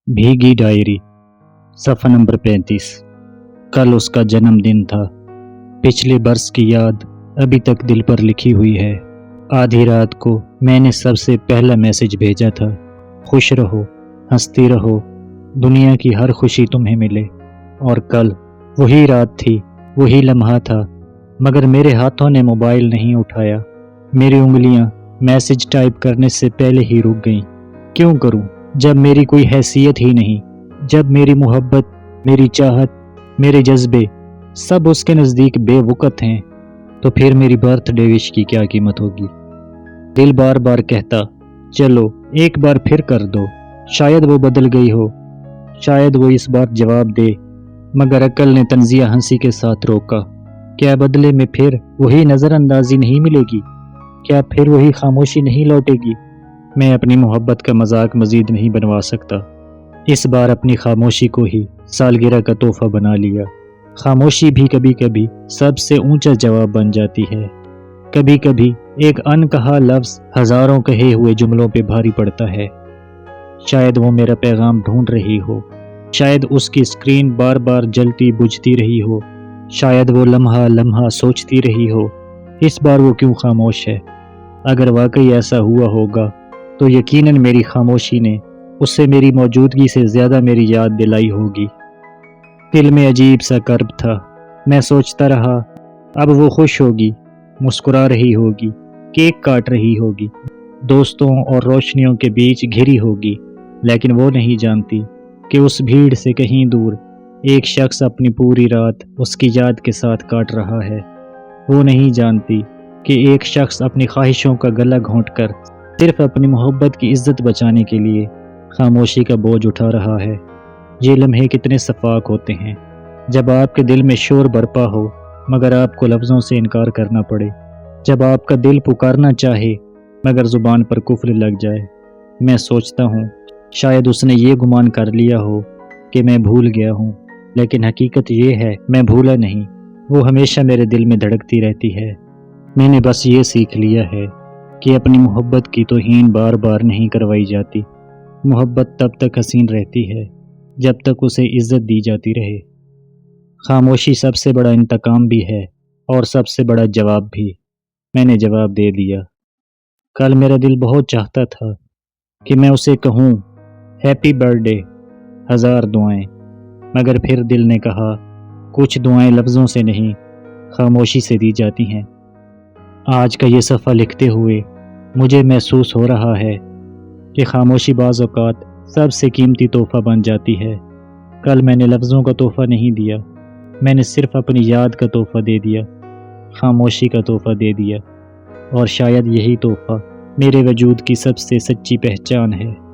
भीगी डायरी सफ़ा नंबर 35। कल उसका जन्मदिन था। पिछले बरस की याद अभी तक दिल पर लिखी हुई है। आधी रात को मैंने सबसे पहला मैसेज भेजा था, खुश रहो, हंसती रहो, दुनिया की हर खुशी तुम्हें मिले। और कल वही रात थी, वही लम्हा था, मगर मेरे हाथों ने मोबाइल नहीं उठाया। मेरी उंगलियां मैसेज टाइप करने से पहले ही रुक गईं। क्यों करूं, जब मेरी कोई हैसियत ही नहीं, जब मेरी मोहब्बत, मेरी चाहत, मेरे जज्बे सब उसके नज़दीक बेवकूफ़ हैं, तो फिर मेरी बर्थडे विश की क्या कीमत होगी। दिल बार बार कहता, चलो एक बार फिर कर दो, शायद वो बदल गई हो, शायद वो इस बार जवाब दे। मगर अक्ल ने तंजिया हंसी के साथ रोका। क्या बदले में फिर वही नज़रअंदाजी नहीं मिलेगी? क्या फिर वही खामोशी नहीं लौटेगी? मैं अपनी मोहब्बत का मजाक मजीद नहीं बनवा सकता। इस बार अपनी खामोशी को ही सालगिरह का तोहफा बना लिया। खामोशी भी कभी कभी सबसे ऊंचा जवाब बन जाती है। कभी कभी एक अनकहा लफ्ज़ हजारों कहे हुए जुमलों पे भारी पड़ता है। शायद वो मेरा पैगाम ढूंढ रही हो, शायद उसकी स्क्रीन बार बार जलती बुझती रही हो, शायद वो लम्हा लम्हा सोचती रही हो, इस बार वो क्यों खामोश है। अगर वाकई ऐसा हुआ होगा तो यकीनन मेरी खामोशी ने उससे मेरी मौजूदगी से ज़्यादा मेरी याद दिलाई होगी। दिल में अजीब सा कर्ब था। मैं सोचता रहा, अब वो खुश होगी, मुस्कुरा रही होगी, केक काट रही होगी, दोस्तों और रोशनियों के बीच घिरी होगी। लेकिन वो नहीं जानती कि उस भीड़ से कहीं दूर एक शख्स अपनी पूरी रात उसकी याद के साथ काट रहा है। वो नहीं जानती कि एक शख्स अपनी ख्वाहिशों का गला घोंटकर सिर्फ अपनी मोहब्बत की इज्जत बचाने के लिए खामोशी का बोझ उठा रहा है। ये लम्हे कितने सफाक होते हैं जब आपके दिल में शोर बरपा हो मगर आपको लफ्ज़ों से इनकार करना पड़े, जब आपका दिल पुकारना चाहे मगर ज़ुबान पर कुफ्र लग जाए। मैं सोचता हूँ शायद उसने ये गुमान कर लिया हो कि मैं भूल गया हूँ, लेकिन हकीकत ये है मैं भूला नहीं, वो हमेशा मेरे दिल में धड़कती रहती है। मैंने बस ये सीख लिया है कि अपनी मोहब्बत की तौहीन बार बार नहीं करवाई जाती। मोहब्बत तब तक हसीन रहती है जब तक उसे इज्जत दी जाती रहे। खामोशी सबसे बड़ा इंतकाम भी है और सबसे बड़ा जवाब भी। मैंने जवाब दे दिया। कल मेरा दिल बहुत चाहता था कि मैं उसे कहूँ हैप्पी बर्थडे, 1000 दुआएं, मगर फिर दिल ने कहा कुछ दुआएं लफ्ज़ों से नहीं, खामोशी से दी जाती हैं। आज का ये सफ़ा लिखते हुए मुझे महसूस हो रहा है कि खामोशी बाज़ औक़ात सबसे कीमती तोहफ़ा बन जाती है। कल मैंने लफ्ज़ों का तोहफ़ा नहीं दिया, मैंने सिर्फ़ अपनी याद का तोहफ़ा दे दिया, खामोशी का तोहफ़ा दे दिया। और शायद यही तोहफ़ा मेरे वजूद की सबसे सच्ची पहचान है।